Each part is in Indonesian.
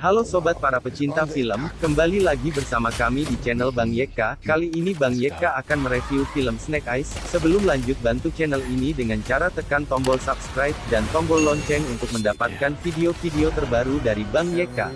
Halo sobat para pecinta film, kembali lagi bersama kami di channel Bang Yeka. Kali ini Bang Yeka akan mereview film Snake Eyes. Sebelum lanjut, bantu channel ini dengan cara tekan tombol subscribe dan tombol lonceng untuk mendapatkan video-video terbaru dari Bang Yeka.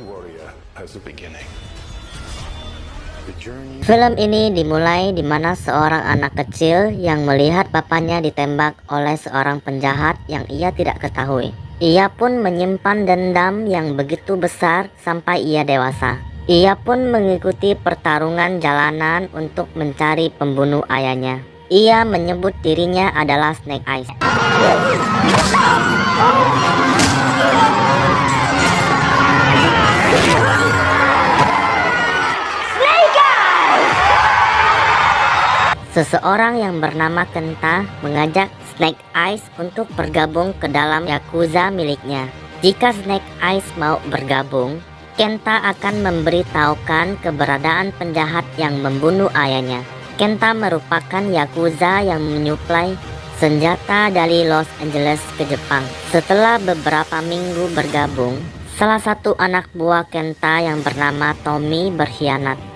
Film ini dimulai di mana seorang anak kecil yang melihat bapaknya ditembak oleh seorang penjahat yang ia tidak ketahui. Ia pun menyimpan dendam yang begitu besar sampai ia dewasa. Ia pun mengikuti pertarungan jalanan untuk mencari pembunuh ayahnya. Ia menyebut dirinya adalah Snake Eyes. Seseorang yang bernama Kenta mengajak Snake Eyes untuk bergabung ke dalam Yakuza miliknya. Jika Snake Eyes mau bergabung, Kenta akan memberitahukan keberadaan penjahat yang membunuh ayahnya. Kenta merupakan Yakuza yang menyuplai senjata dari Los Angeles ke Jepang. Setelah beberapa minggu bergabung, salah satu anak buah Kenta yang bernama Tommy berkhianat.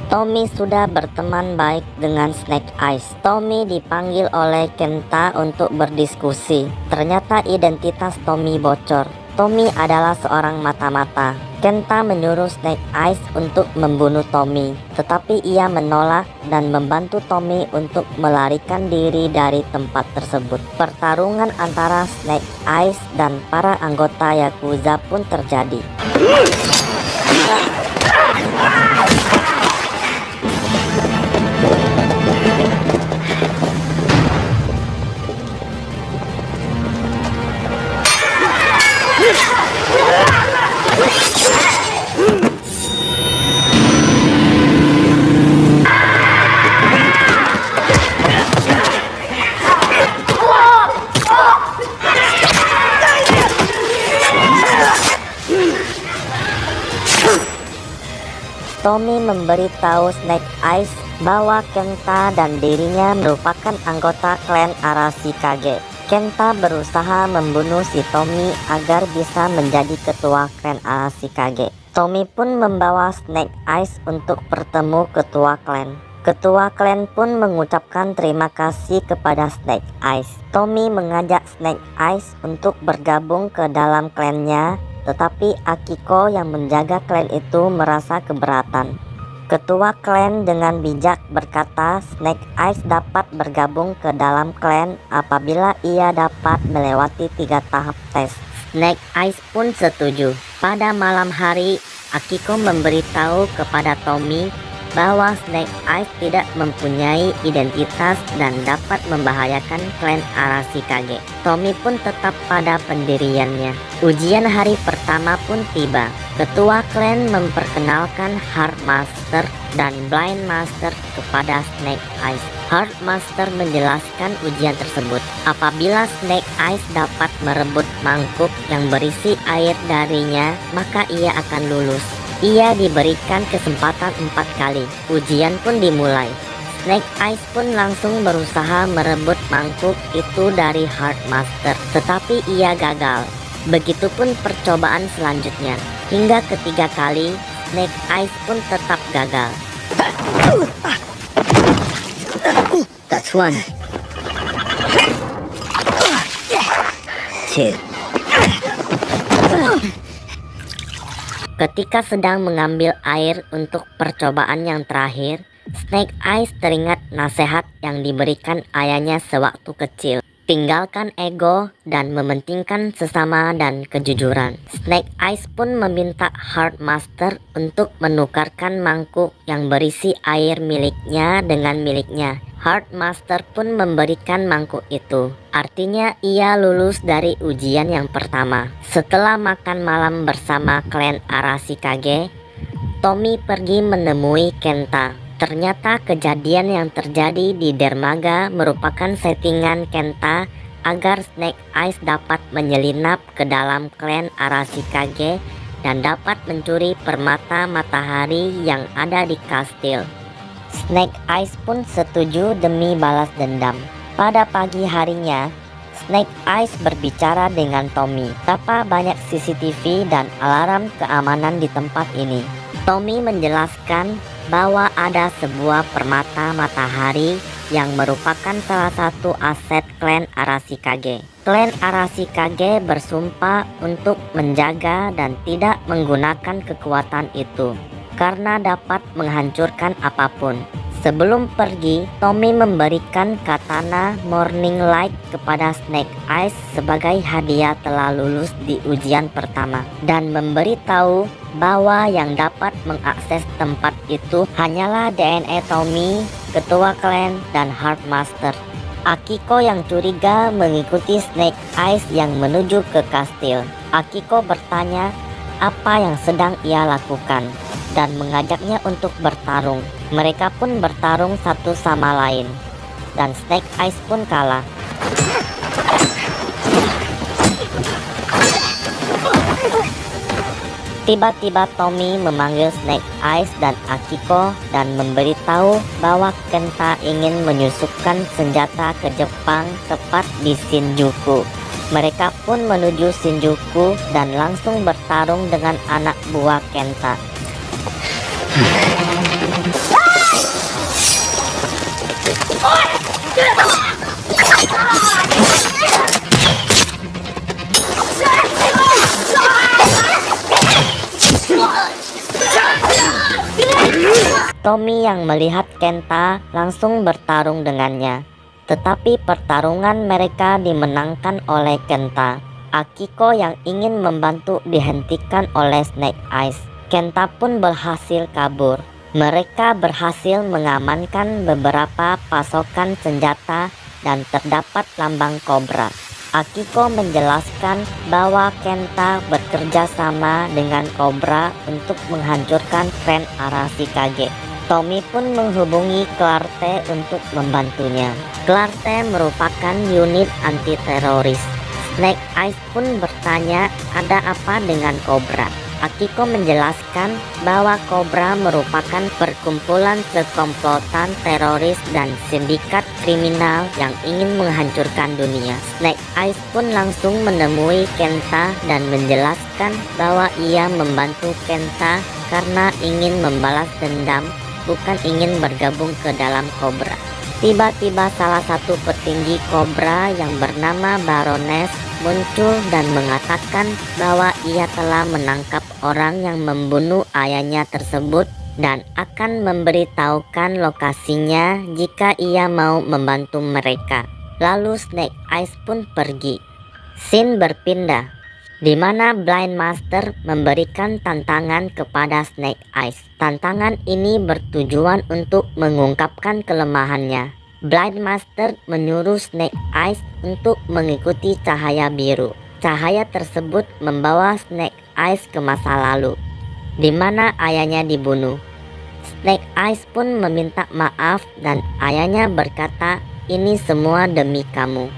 Tommy sudah berteman baik dengan Snake Eyes. Tommy dipanggil oleh Kenta untuk berdiskusi. Ternyata identitas Tommy bocor. Tommy adalah seorang mata-mata. Kenta menyuruh Snake Eyes untuk membunuh Tommy, tetapi ia menolak dan membantu Tommy untuk melarikan diri dari tempat tersebut. Pertarungan antara Snake Eyes dan para anggota Yakuza pun terjadi. Tommy memberitahu Snake Eyes bahwa Kenta dan dirinya merupakan anggota klan Arashikage. Kenta berusaha membunuh si Tommy agar bisa menjadi ketua klan Arashikage. Tommy pun membawa Snake Eyes untuk bertemu ketua klan. Ketua klan pun mengucapkan terima kasih kepada Snake Eyes. Tommy mengajak Snake Eyes untuk bergabung ke dalam klannya, tetapi Akiko yang menjaga klan itu merasa keberatan. Ketua klan dengan bijak berkata Snake Eyes dapat bergabung ke dalam klan apabila ia dapat melewati 3 tahap tes. Snake Eyes pun setuju. Pada malam hari, Akiko memberitahu kepada Tommy bahwa Snake Eyes tidak mempunyai identitas dan dapat membahayakan klan Arashikage. Tommy pun tetap pada pendiriannya. Ujian hari pertama pun tiba. Ketua klan memperkenalkan Heart Master dan Blind Master kepada Snake Eyes. Heart Master menjelaskan ujian tersebut. Apabila Snake Eyes dapat merebut mangkuk yang berisi air darinya, maka ia akan lulus. Ia diberikan kesempatan 4 kali. Ujian pun dimulai. Snake Eyes pun langsung berusaha merebut mangkuk itu dari Heart Master, tetapi ia gagal. Begitupun percobaan selanjutnya. Hingga ketiga kali, Snake Eyes pun tetap gagal. That's one. Two. Ketika sedang mengambil air untuk percobaan yang terakhir, Snake Eyes teringat nasihat yang diberikan ayahnya sewaktu kecil. Tinggalkan ego dan mementingkan sesama dan kejujuran. Snake Eyes pun meminta Heart Master untuk menukarkan mangkuk yang berisi air miliknya dengan miliknya. Heart Master pun memberikan mangkuk itu. Artinya ia lulus dari ujian yang pertama. Setelah makan malam bersama klan Arashikage, Tommy pergi menemui Kenta. Ternyata kejadian yang terjadi di dermaga merupakan settingan Kenta agar Snake Eyes dapat menyelinap ke dalam klan Arashikage dan dapat mencuri permata matahari yang ada di kastil. Snake Eyes pun setuju demi balas dendam. Pada pagi harinya, Snake Eyes berbicara dengan Tommy. Betapa banyak CCTV dan alarm keamanan di tempat ini. Tommy menjelaskan bahwa ada sebuah permata matahari yang merupakan salah satu aset klan Arashikage. Klan Arashikage bersumpah untuk menjaga dan tidak menggunakan kekuatan itu karena dapat menghancurkan apapun. Sebelum pergi, Tommy memberikan katana Morning Light kepada Snake Eyes sebagai hadiah telah lulus di ujian pertama dan memberitahu bahwa yang dapat mengakses tempat itu hanyalah DNA Tommy, ketua klan, dan Heartmaster. Akiko yang curiga mengikuti Snake Eyes yang menuju ke kastil. Akiko bertanya apa yang sedang ia lakukan dan mengajaknya untuk bertarung. Mereka pun bertarung satu sama lain dan Snake Eyes pun kalah. Tiba-tiba Tommy memanggil Snake Eyes dan Akiko dan memberitahu bahwa Kenta ingin menyusupkan senjata ke Jepang tepat di Shinjuku. Mereka pun menuju Shinjuku dan langsung bertarung dengan anak buah Kenta. Tommy yang melihat Kenta langsung bertarung dengannya. Tetapi pertarungan mereka dimenangkan oleh Kenta. Akiko yang ingin membantu dihentikan oleh Snake Eyes. Kenta pun berhasil kabur. Mereka berhasil mengamankan beberapa pasokan senjata dan terdapat lambang kobra. Akiko menjelaskan bahwa Kenta bekerja sama dengan Cobra untuk menghancurkan klan Arashikage. Tommy pun menghubungi Clarte untuk membantunya. Clarte merupakan unit anti-teroris. Snake Eyes pun bertanya ada apa dengan Cobra. Akiko menjelaskan bahwa Cobra merupakan perkumpulan sekomplotan teroris dan sindikat kriminal yang ingin menghancurkan dunia. Snake Eyes pun langsung menemui Kenta dan menjelaskan bahwa ia membantu Kenta karena ingin membalas dendam, bukan ingin bergabung ke dalam Cobra. Tiba-tiba salah satu petinggi Cobra yang bernama Baroness muncul dan mengatakan bahwa ia telah menangkap orang yang membunuh ayahnya tersebut dan akan memberitahukan lokasinya jika ia mau membantu mereka. Lalu Snake Eyes pun pergi. Scene berpindah, di mana Blind Master memberikan tantangan kepada Snake Eyes. Tantangan ini bertujuan untuk mengungkapkan kelemahannya. Blind Master menyuruh Snake Eyes untuk mengikuti cahaya biru. Cahaya tersebut membawa Snake Eyes ke masa lalu, di mana ayahnya dibunuh. Snake Eyes pun meminta maaf dan ayahnya berkata, "Ini semua demi kamu."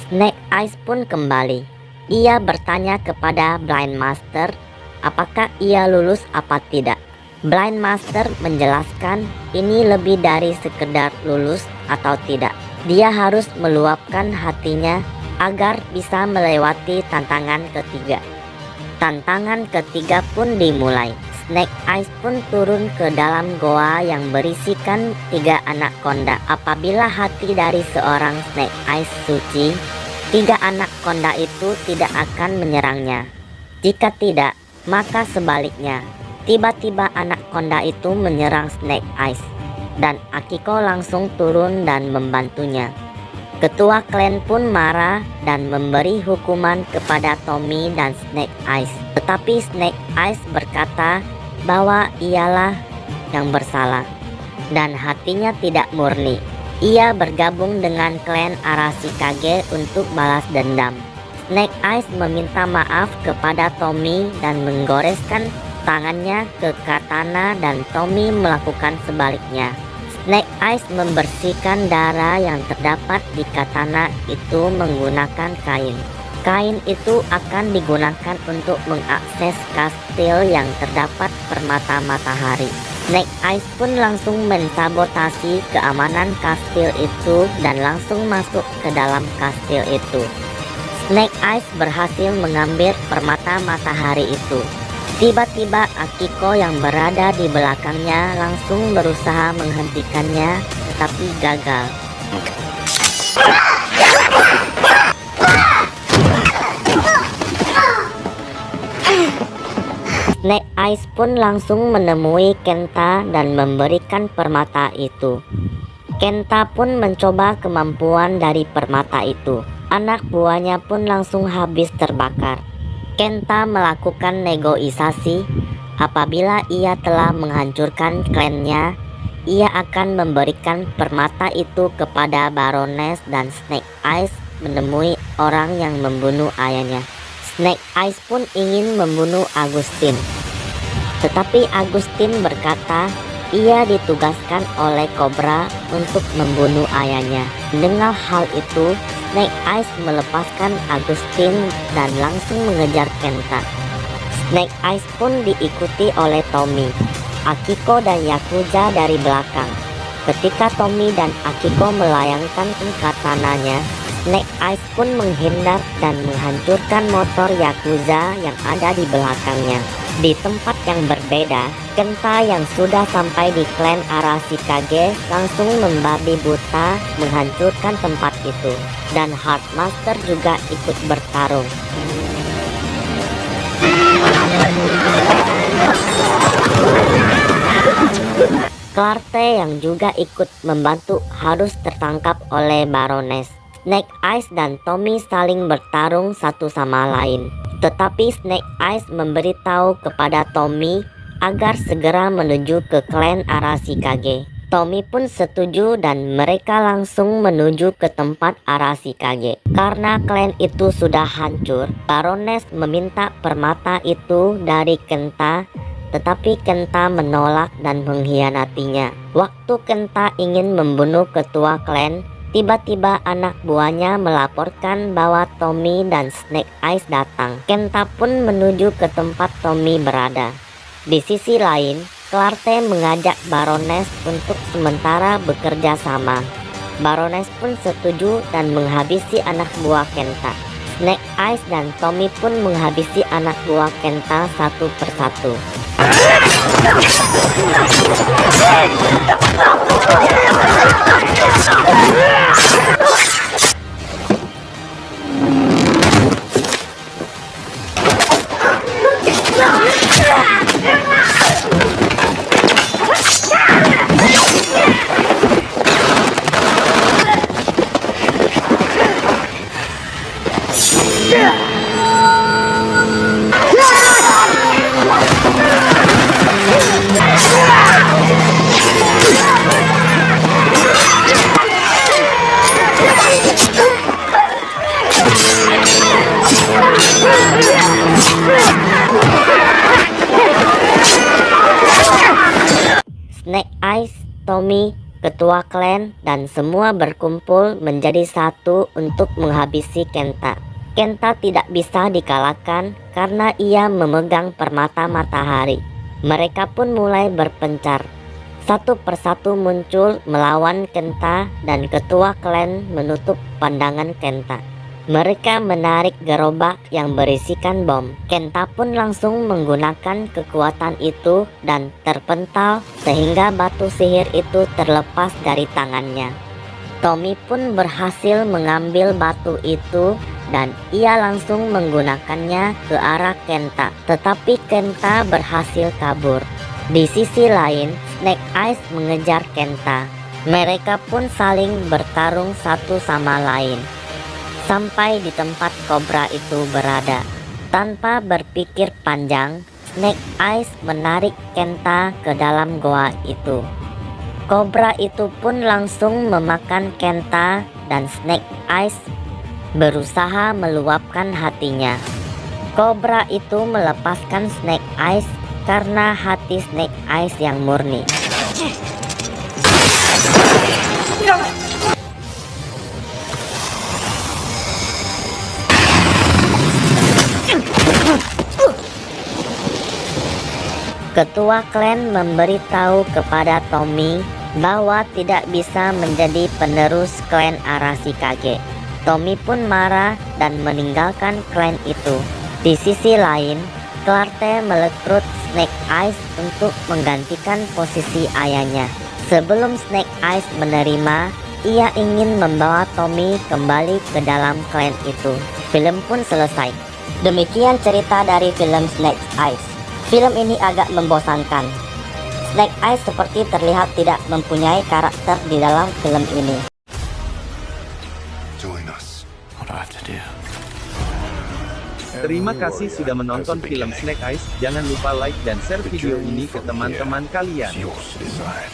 Snake Eyes pun kembali. Ia bertanya kepada Blind Master apakah ia lulus apa tidak. Blind Master menjelaskan ini lebih dari sekedar lulus atau tidak. Dia harus meluapkan hatinya agar bisa melewati tantangan ketiga. Tantangan ketiga pun dimulai. Snake Eyes pun turun ke dalam goa yang berisikan 3 anaconda. Apabila hati dari seorang Snake Eyes suci, 3 anaconda itu tidak akan menyerangnya. Jika tidak, maka sebaliknya. Tiba-tiba anaconda itu menyerang Snake Eyes dan Akiko langsung turun dan membantunya. Ketua klan pun marah dan memberi hukuman kepada Tommy dan Snake Eyes. Tetapi Snake Eyes berkata bahwa ialah yang bersalah dan hatinya tidak murni. Ia bergabung dengan klan Arashikage untuk balas dendam. Snake Eyes meminta maaf kepada Tommy dan menggoreskan tangannya ke katana dan Tommy melakukan sebaliknya. Snake Eyes membersihkan darah yang terdapat di katana itu menggunakan kain. Kain itu akan digunakan untuk mengakses kastil yang terdapat permata matahari. Snake Eyes pun langsung mensabotasi keamanan kastil itu dan langsung masuk ke dalam kastil itu. Snake Eyes berhasil mengambil permata matahari itu. Tiba-tiba Akiko yang berada di belakangnya langsung berusaha menghentikannya, tetapi gagal. Snake Eyes pun langsung menemui Kenta dan memberikan permata itu. Kenta pun mencoba kemampuan dari permata itu. Anak buahnya pun langsung habis terbakar. Kenta melakukan negosiasi. Apabila ia telah menghancurkan klannya, ia akan memberikan permata itu kepada Baroness dan Snake Eyes menemui orang yang membunuh ayahnya. Snake Eyes pun ingin membunuh Agustin. Tetapi Agustin berkata ia ditugaskan oleh Cobra untuk membunuh ayahnya. Mendengar hal itu, Snake Eyes melepaskan Agustin dan langsung mengejar Kenta. Snake Eyes pun diikuti oleh Tommy, Akiko dan Yakuza dari belakang. Ketika Tommy dan Akiko melayangkan katananya, Snake Eyes pun menghindar dan menghancurkan motor Yakuza yang ada di belakangnya. Di tempat yang berbeda, Kenta yang sudah sampai di klan Arashikage langsung membabi buta menghancurkan tempat itu. Dan Heartmaster juga ikut bertarung. Clarke yang juga ikut membantu harus tertangkap oleh Baroness. Snake Eyes dan Tommy saling bertarung satu sama lain. Tetapi Snake Eyes memberitahu kepada Tommy agar segera menuju ke klan Arashikage. Tommy pun setuju dan mereka langsung menuju ke tempat Arashikage. Karena klan itu sudah hancur, Baroness meminta permata itu dari Kenta, tetapi Kenta menolak dan mengkhianatinya. Waktu Kenta ingin membunuh ketua klan, tiba-tiba anak buahnya melaporkan bahwa Tommy dan Snake Eyes datang. Kenta pun menuju ke tempat Tommy berada. Di sisi lain, Clarke mengajak Baroness untuk sementara bekerja sama. Baroness pun setuju dan menghabisi anak buah Kenta. Snake Eyes dan Tommy pun menghabisi anak buah Kenta satu persatu. Snake Eyes, Tommy, ketua klan, dan semua berkumpul menjadi satu untuk menghabisi Kenta. Kenta tidak bisa dikalahkan karena ia memegang permata matahari. Mereka pun mulai berpencar. Satu persatu muncul melawan Kenta dan ketua klan menutup pandangan Kenta. Mereka menarik gerobak yang berisikan bom. Kenta pun langsung menggunakan kekuatan itu dan terpental sehingga batu sihir itu terlepas dari tangannya. Tommy pun berhasil mengambil batu itu dan ia langsung menggunakannya ke arah Kenta. Tetapi Kenta berhasil kabur. Di sisi lain, Snake Eyes mengejar Kenta. Mereka pun saling bertarung satu sama lain. Sampai di tempat kobra itu berada. Tanpa berpikir panjang, Snake Eyes menarik Kenta ke dalam goa itu. Kobra itu pun langsung memakan Kenta dan Snake Eyes berusaha meluapkan hatinya. Kobra itu melepaskan Snake Eyes karena hati Snake Eyes yang murni. Ketua klan memberitahu kepada Tommy bahwa tidak bisa menjadi penerus klan Arashikage. Tommy pun marah dan meninggalkan klan itu. Di sisi lain, Clarke merekrut Snake Eyes untuk menggantikan posisi ayahnya. Sebelum Snake Eyes menerima, ia ingin membawa Tommy kembali ke dalam klan itu. Film pun selesai. Demikian cerita dari film Snake Eyes. Film ini agak membosankan. Snake Eyes seperti terlihat tidak mempunyai karakter di dalam film ini. Join us. What do I have to do? Terima kasih sudah menonton film Snake Eyes. Jangan lupa like dan share video ini ke teman-teman kalian. Yours to decide.